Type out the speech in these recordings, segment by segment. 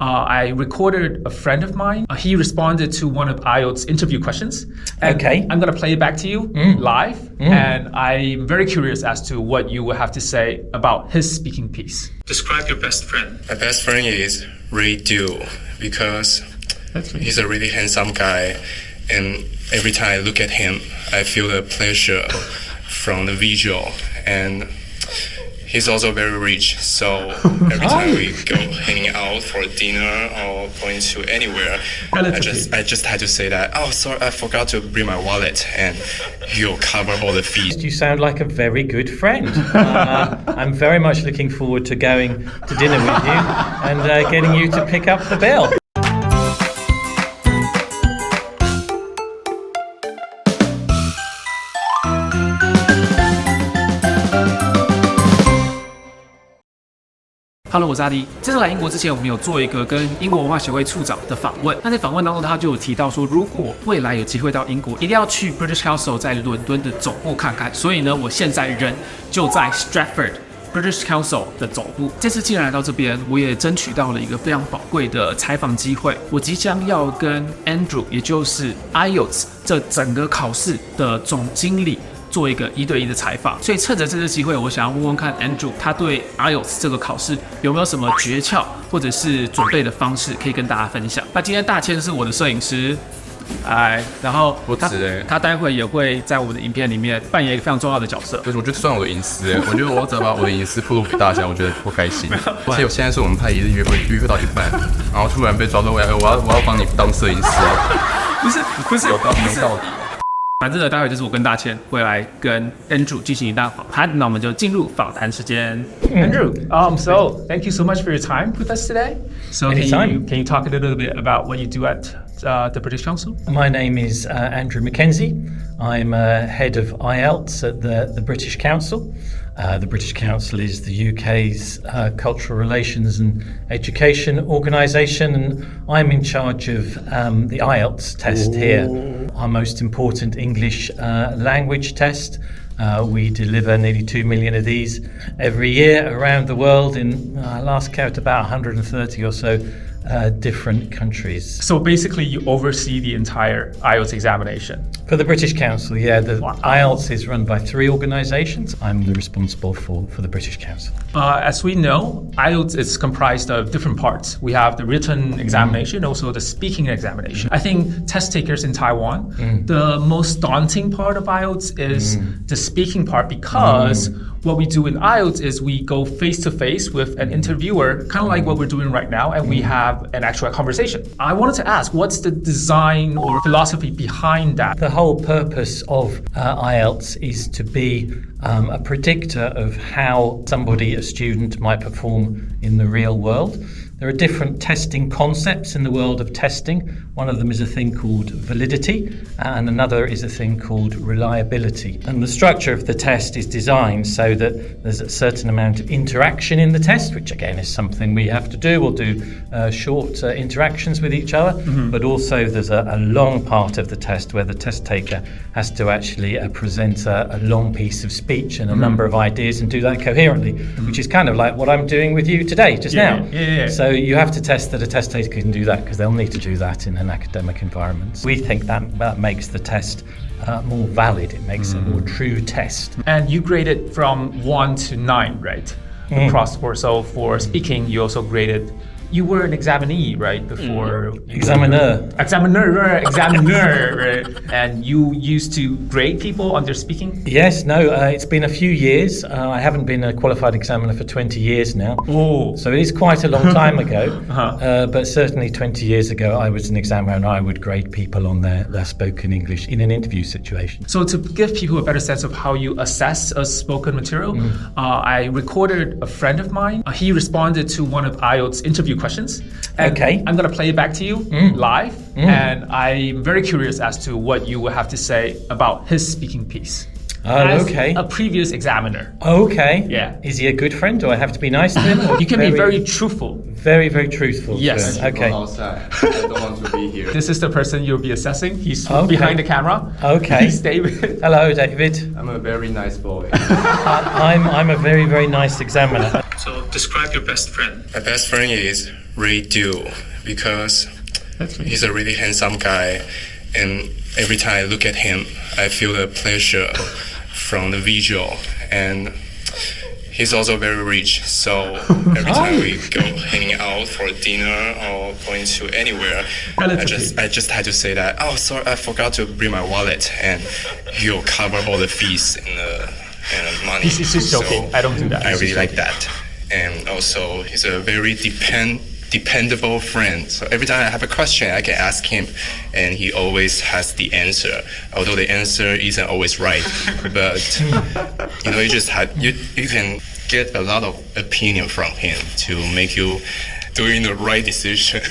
I recorded a friend of mine. He responded to one of IELTS interview questions. Okay. I'm going to play it back to you live. And I'm very curious as to what you will have to say about his speaking piece. Describe your best friend. My best friend is Raydu because he's a really handsome guy. And every time I look at him, I feel the pleasure from the visual. And he's also very rich, so every time we go hanging out for dinner or going to anywhere, I just had to say that, oh, sorry, I forgot to bring my wallet, and he'll cover all the fees. You sound like a very good friend. I'm very much looking forward to going to dinner with you and getting you to pick up the bill. Hello， 我是阿迪。这次来英国之前，我们有做一个跟英国文化协会处长的访问。那在访问当中，他就有提到说，如果未来有机会到英国，一定要去 British Council 在伦敦的总部看看。所以呢，我现在人就在 Stratford。British Council 的总部。这次既然来到这边，我也争取到了一个非常宝贵的采访机会。我即将要跟 Andrew， 也就是 IELTS 这整个考试的总经理做一个1对1的采访，所以趁着这次机会，我想要问问看 Andrew， 他对 IELTS 这个考试有没有什么诀窍，或者是准备的方式可以跟大家分享。那今天大谦是我的摄影师，然后他待会也会在我们的影片里面扮演一个非常重要的角色。就是我觉得算我的隐私，我觉得我只要把我的隐私暴露给大家，我觉得不开心。而且现在是我们拍一日约会到一半，然后突然被抓到我要帮你当摄影师，不是有到底。反正呢，待会就是我跟大谦会来跟 Andrew 进行一段访谈，那我们就进入访谈时间。Andrew, so thank you so much for your time with us today. So can you talk a little bit about what you do at the British Council? My name is Andrew Mackenzie. I'm head of IELTS at the British Council. The British Council is the UK's cultural relations and education organisation, and I'm in charge of the IELTS test here, our most important English language test. We deliver nearly 2 million of these every year around the world in last count about 130 or so different countries. So basically you oversee the entire IELTS examination? For the British Council, yeah. The IELTS is run by 3 organisations. I'm the responsible for the British Council. As we know, IELTS is comprised of different parts. We have the written examination, also the speaking examination. I think test takers in Taiwan, the most daunting part of IELTS is the speaking part, because what we do in IELTS is we go face-to-face with an interviewer, kind of like what we're doing right now, and we have an actual conversation. I wanted to ask, what's the design or philosophy behind that? The whole purpose of IELTS is to be a predictor of how somebody, a student, might perform in the real world. There are different testing concepts in the world of testing. One of them is a thing called validity, and another is a thing called reliability. And the structure of the test is designed so that there's a certain amount of interaction in the test, which again is something we have to do. We'll do short interactions with each other, but also there's a long part of the test where the test taker has to actually present a long piece of speech and a number of ideas and do that coherently, which is kind of like what I'm doing with you today, just now. So you have to test that a test taker can do that, because they'll need to do that in an academic environment. We think that makes the test more valid. It makes a more true test. And you graded from 1 to 9, right? Across the board. So for speaking, you also graded. You were an examinee, right? Before Examiner, right? And you used to grade people on their speaking? Yes, no, it's been a few years. I haven't been a qualified examiner for 20 years now. Oh. So it is quite a long time ago. But certainly 20 years ago, I was an examiner and I would grade people on their spoken English in an interview situation. So to give people a better sense of how you assess a spoken material, I recorded a friend of mine. He responded to one of IELTS interview questions. Okay. I'm going to play it back to you live. And I'm very curious as to what you will have to say about his speaking piece. as okay. a previous examiner. Okay. Yeah. Is he a good friend? Do I have to be nice to him? You can be very truthful. Very, very truthful. Yes. Okay. Outside. I don't want to be here. This is the person you'll be assessing. He's Okay. behind the camera. Okay. He's David. Hello, David. I'm a very nice boy. I'm a very, very nice examiner. So describe your best friend. My best friend is Raydu because he's a really handsome guy, and every time I look at him, I feel the pleasure from the visual. And he's also very rich, so every time we go hanging out for dinner or going to anywhere, I just had to say that, oh, sorry, I forgot to bring my wallet, and he'll cover all the fees and the money. He's just joking. I don't do that. I really like that. And also, he's a very dependable friend. So every time I have a question, I can ask him, and he always has the answer. Although the answer isn't always right, but you can get a lot of opinion from him to make you doing the right decision.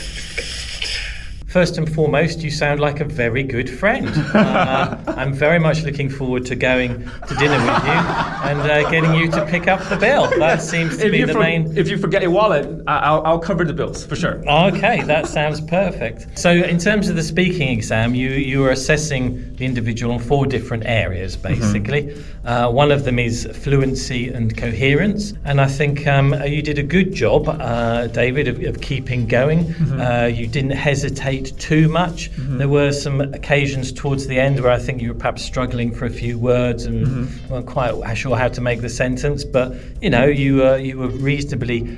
First and foremost, you sound like a very good friend. I'm very much looking forward to going to dinner with you and getting you to pick up the bill. That seems to be the main... If you forget your wallet, I'll cover the bills, for sure. Okay, that sounds perfect. So in terms of the speaking exam, you were assessing the individual in 4 different areas, basically. One of them is fluency and coherence. And I think you did a good job, David, of keeping going. You didn't hesitate too much. There were some occasions towards the end where I think you were perhaps struggling for a few words and weren't quite sure how to make the sentence, but you were reasonably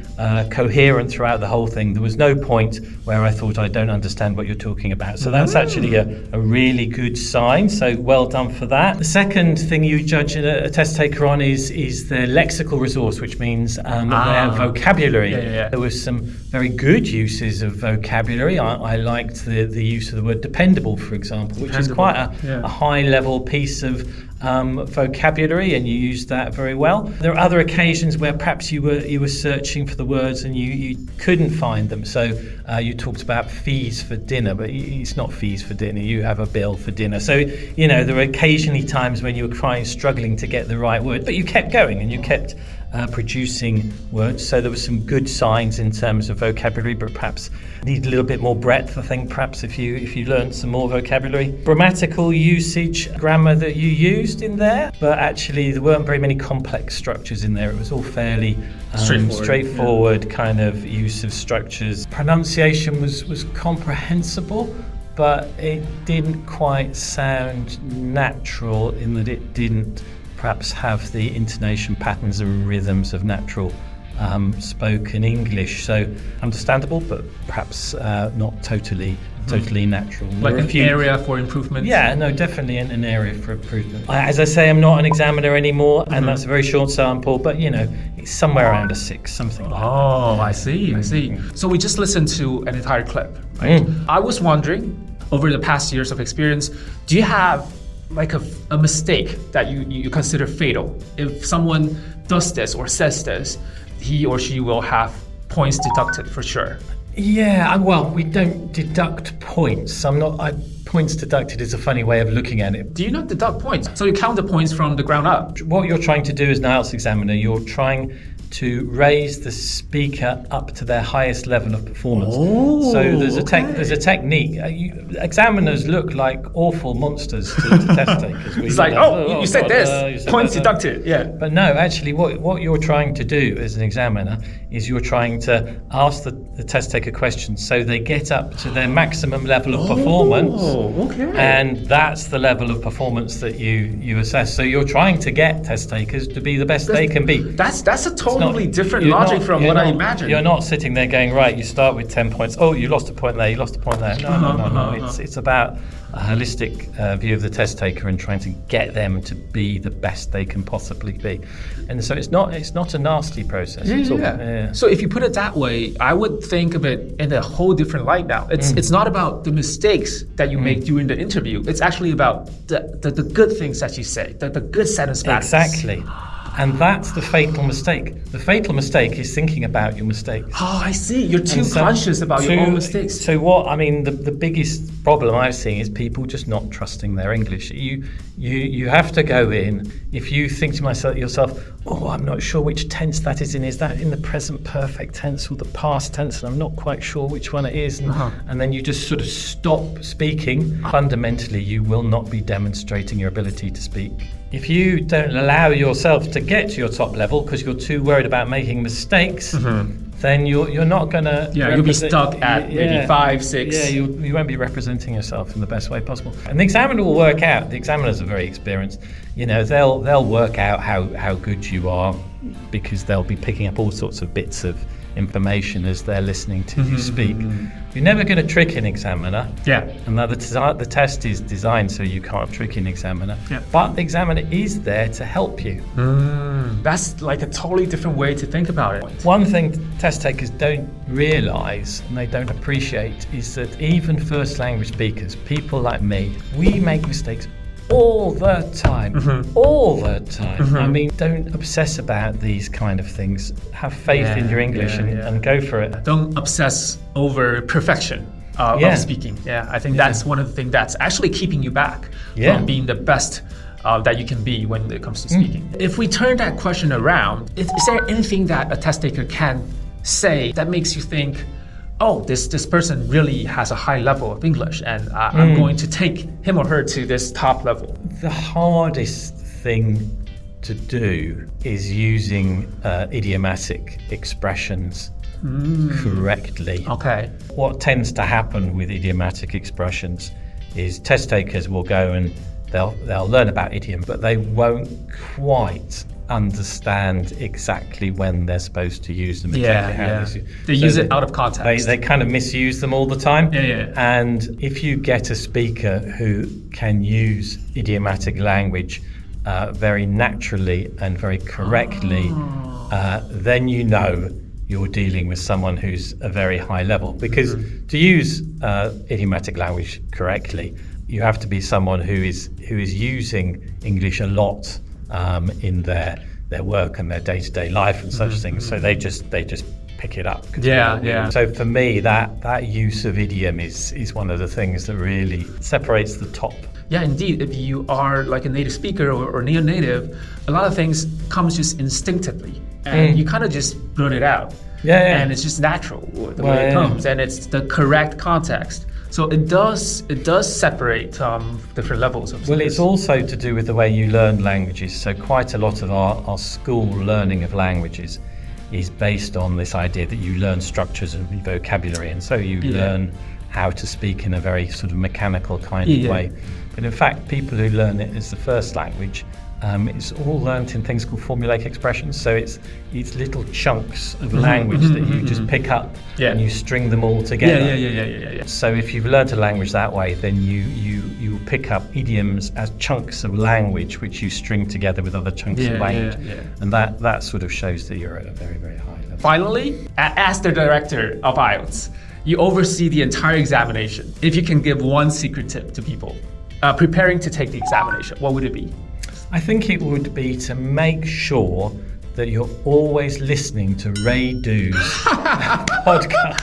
coherent throughout the whole thing. There was no point where I thought I don't understand what you're talking about. So that's actually a really good sign. So well done for that. The second thing you judge a test taker on is their lexical resource, which means their vocabulary. Yeah. There was some very good uses of vocabulary. I liked the use of the word dependable, for example, which is quite a high level piece of vocabulary, and you used that very well. There are other occasions where perhaps you were searching for the words and you couldn't find them. So you talked about fees for dinner, but it's not fees for dinner. You have a bill for dinner. So there were occasionally times when you were struggling to get the right word, but you kept going and you kept producing words. So there were some good signs in terms of vocabulary, but perhaps need a little bit more breadth. I think perhaps if you learned some more vocabulary, grammatical usage, grammar that you used in there, but actually there weren't very many complex structures in there. It was all fairly straightforward kind of use of structures. Pronunciation was comprehensible, but it didn't quite sound natural in that it didn't perhaps have the intonation patterns and rhythms of natural spoken English. So understandable, but perhaps not totally natural. Like an area for improvement? Yeah, no, definitely an area for improvement. As I say, I'm not an examiner anymore, and that's a very short sample, but it's somewhere around a 6, something like that. Oh, I see. So we just listened to an entire clip, right? I was wondering, over the past years of experience, do you have like a mistake that you consider fatal? If someone does this or says this, he or she will have points deducted for sure. Yeah, well, we don't deduct points. Points deducted is a funny way of looking at it. Do you not deduct points? So you count the points from the ground up? What you're trying to do as an IELTS examiner, you're trying to raise the speaker up to their highest level of performance. So there's a technique. Examiners look like awful monsters to test takers. It's like, you said this, points deducted. Yeah. But no, actually, what you're trying to do as an examiner is you're trying to ask the test taker questions so they get up to their maximum level of performance. And that's the level of performance that you assess. So you're trying to get test takers to be the best they can be. That's a totally different logic from what I imagined. You're not sitting there going, right, you start with 10 points. Oh, you lost a point there, you lost a point there. No. It's about a holistic view of the test taker and trying to get them to be the best they can possibly be. And so it's not a nasty process. Yeah. So if you put it that way, I would think of it in a whole different light now. It's not about the mistakes that you make during the interview. It's actually about the good things that you say, the good sentence patterns. Exactly. And that's the fatal mistake. The fatal mistake is thinking about your mistakes. Oh, I see. You're too conscious about your own mistakes. So the biggest problem I've seen is people just not trusting their English. You have to go in. If you think to yourself, oh, I'm not sure which tense that is in. Is that in the present perfect tense or the past tense? And I'm not quite sure which one it is. And then you just sort of stop speaking. Fundamentally, you will not be demonstrating your ability to speak. If you don't allow yourself to get to your top level because you're too worried about making mistakes, then you're not going to... Yeah, you'll be stuck at maybe 5, 6. Yeah, you won't be representing yourself in the best way possible. And the examiner will work out, the examiners are very experienced, they'll work out how good you are because they'll be picking up all sorts of bits of information as they're listening to you speak. You're never going to trick an examiner. Yeah. And the test is designed so you can't trick an examiner. Yeah. But the examiner is there to help you. That's like a totally different way to think about it. One thing test takers don't realize and they don't appreciate is that even first language speakers, people like me, we make mistakes all the time. All the time. I mean, don't obsess about these kind of things. Have faith in your English and go for it. Don't obsess over perfection of speaking. Yeah, I think that's one of the things that's actually keeping you back from being the best that you can be when it comes to speaking. If we turn that question around, is there anything that a test taker can say that makes you think, oh, this person really has a high level of English and I'm going to take him or her to this top level? The hardest thing to do is using idiomatic expressions correctly. Okay. What tends to happen with idiomatic expressions is test takers will go and they'll learn about idiom, but they won't quite understand exactly when they're supposed to use them. They use it out of context. They kind of misuse them all the time. Yeah. And if you get a speaker who can use idiomatic language very naturally and very correctly, then you know you're dealing with someone who's a very high level. Because to use idiomatic language correctly, you have to be someone who is using English a lot in their work and their day-to-day life and such things. So they just pick it up. So for me, that use of idiom is one of the things that really separates the top. Yeah, indeed. If you are like a native speaker or near-native, a lot of things comes just instinctively, and you kind of just blurt it out. And it's just natural the way it comes, and it's the correct context. So it does separate different levels of. Well, it's also to do with the way you learn languages. So quite a lot of our school learning of languages is based on this idea that you learn structures and vocabulary, and so you learn how to speak in a very sort of mechanical kind of way. But in fact, people who learn it as the first language, it's all learnt in things called formulaic expressions. So it's little chunks of language that you just pick up and you string them all together. So if you've learnt a language that way, then you pick up idioms as chunks of language which you string together with other chunks of language. And that sort of shows that you're at a very, very high level. Finally, as the director of IELTS, you oversee the entire examination. If you can give one secret tip to people preparing to take the examination, what would it be? I think it would be to make sure that you're always listening to Ray Du's podcast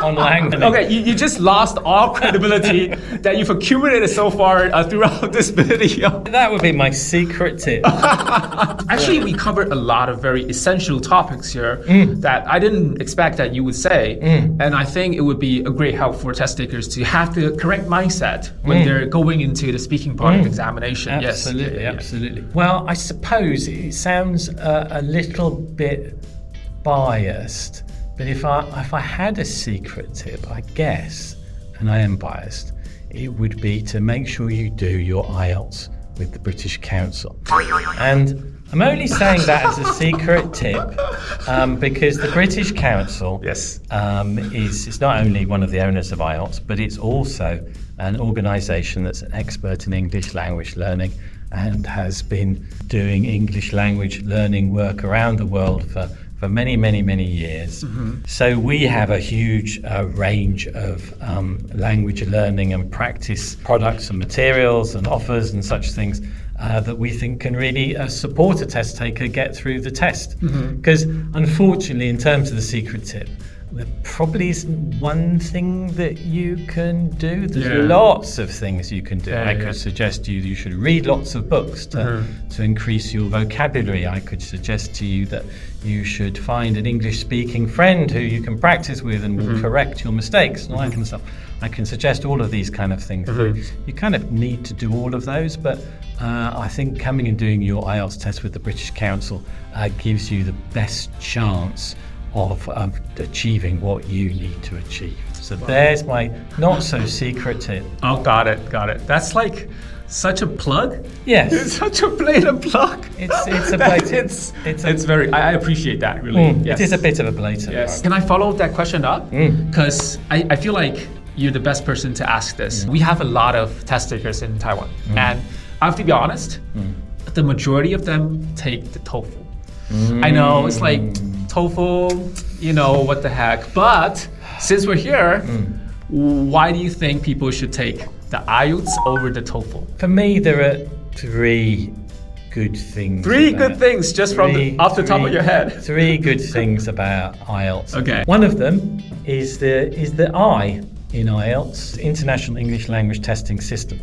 on language. Okay, you just lost all credibility that you've accumulated so far throughout this video. That would be my secret tip. Actually, we covered a lot of very essential topics here that I didn't expect that you would say. And I think it would be a great help for test takers to have the correct mindset when they're going into the speaking part of the examination. Absolutely, absolutely. Well, I suppose it sounds a little bit biased, but if I had a secret tip, I guess, and I am biased, it would be to make sure you do your IELTS with the British Council. And I'm only saying that as a secret tip because the British Council is not only one of the owners of IELTS, but it's also an organisation that's an expert in English language learning and has been doing English language learning work around the world for many, many, many years. So we have a huge range of language learning and practice products and materials and offers and such things. that we think can really support a test taker get through the test. Because unfortunately, in terms of the secret tip, there probably isn't one thing that you can do. There's lots of things you can do. I could suggest to you that you should read lots of books to increase your vocabulary. I could suggest to you that you should find an English-speaking friend who you can practice with and will correct your mistakes and all that kind of stuff. I can suggest all of these kind of things. You kind of need to do all of those, but I think coming and doing your IELTS test with the British Council gives you the best chance of achieving what you need to achieve. So there's my not so secret tip. Oh, got it. That's like such a plug. Yes, It's such a blatant plug. it's a blatant. It's very. I appreciate that really. Yes. It is a bit of a blatant. Yes. Can I follow that question up? Because I feel like you're the best person to ask this. We have a lot of test takers in Taiwan, and I have to be honest. The majority of them take the TOEFL. I know it's like TOEFL, you know, what the heck. But since we're here, why do you think people should take the IELTS over the TOEFL? For me, there are three good things. Good things just from off the top of your head. Three good things about IELTS. Okay. One of them is the I in IELTS, International English Language Testing System.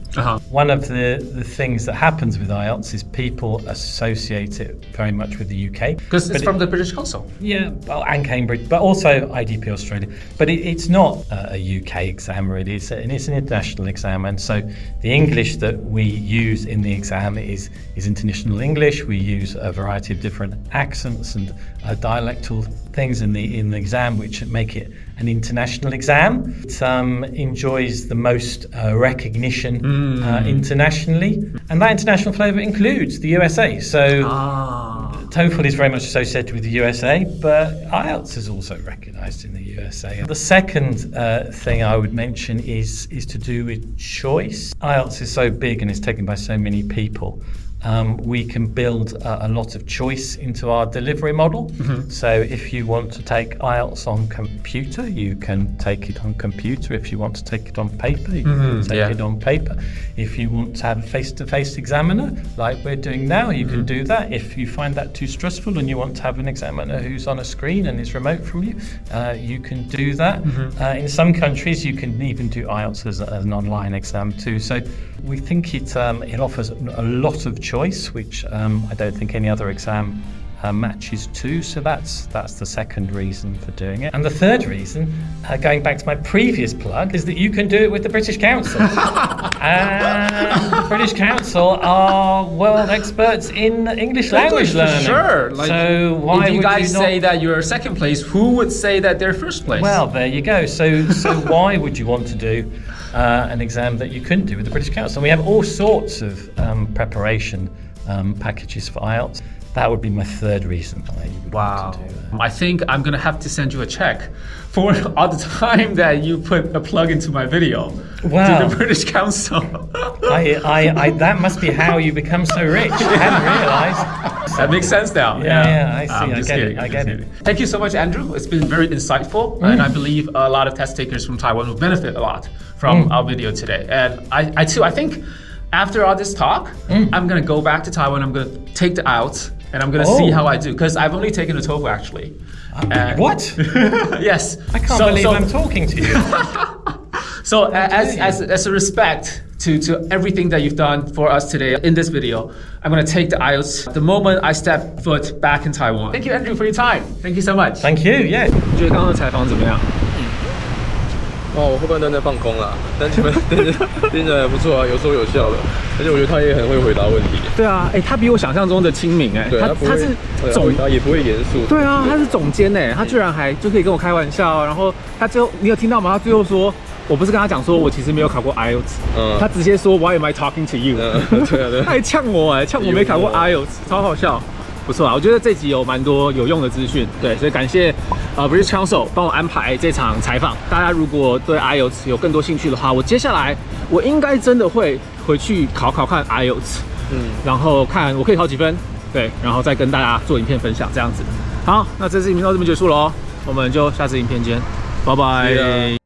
One of the things that happens with IELTS is people associate it very much with the UK. Because it's from the British Council. Yeah, well, and Cambridge, but also IDP Australia. But it's not a UK exam really, it's an international exam. And so the English that we use in the exam is international English. We use a variety of different accents and dialectal things in the exam which make it an international exam. It enjoys the most recognition internationally, and that international flavour includes the USA. So TOEFL is very much associated with the USA, but IELTS is also recognised in the USA. The second thing I would mention is to do with choice. IELTS is so big and is taken by so many people. We can build a lot of choice into our delivery model. So if you want to take IELTS on computer, you can take it on computer. If you want to take it on paper, you can take it on paper. If you want to have a face-to-face examiner, like we're doing now, you can do that. If you find that too stressful and you want to have an examiner who's on a screen and is remote from you, you can do that. In some countries, you can even do IELTS as an online exam too. So we think it offers a lot of choice, which I don't think any other exam matches to. So that's the second reason for doing it. And the third reason, going back to my previous plug, is that you can do it with the British Council. And the British Council are world experts in English language learning. Sure. Like, so why if you would guys you not say that you're second place, who would say that they're first place? Well, there you go. So why would you want to do an exam that you couldn't do with the British Council? And we have all sorts of preparation packages for IELTS. That would be my third reason why you would want to do that. I think I'm going to have to send you a check for all the time that you put a plug into my video to the British Council. That must be how you become so rich. I hadn't realised. That makes sense now. Yeah, I see. I get it. Thank you so much, Andrew. It's been very insightful, and I believe a lot of test takers from Taiwan will benefit a lot from our video today. And I think after all this talk, I'm going to go back to Taiwan. I'm going to take the IELTS. And I'm going to see how I do, because I've only taken a TOEFL actually. What? Yes. I can't believe I'm talking to you. So as a respect to everything that you've done for us today in this video, I'm going to take the IELTS the moment I step foot back in Taiwan. Thank you, Andrew, for your time. Thank you so much. Thank you. Yeah. 你觉得刚刚的采访怎么样？我后半段在放空啦，但你们听起来不错啊，有说有笑的，而且我觉得他也很会回答问题。对啊，他比我想象中的亲民对，他是总答也不会严肃。对啊，他是总监他居然还就可以跟我开玩笑，然后他最后你有听到吗？他最后说。我不是跟他讲说，我其实没有考过 IELTS，他直接说 Why am I talking to you？ 对，他还呛我呛我没考过 IELTS，超好笑。不错啊，我觉得这集有蛮多有用的资讯，对，所以感谢British Council 帮我安排这场采访。大家如果对 IELTS 有更多兴趣的话，我接下来我应该真的会回去考看 IELTS，然后看我可以考几分，对，然后再跟大家做影片分享这样子。好，那这支影片到这边结束了，我们就下次影片见，拜拜。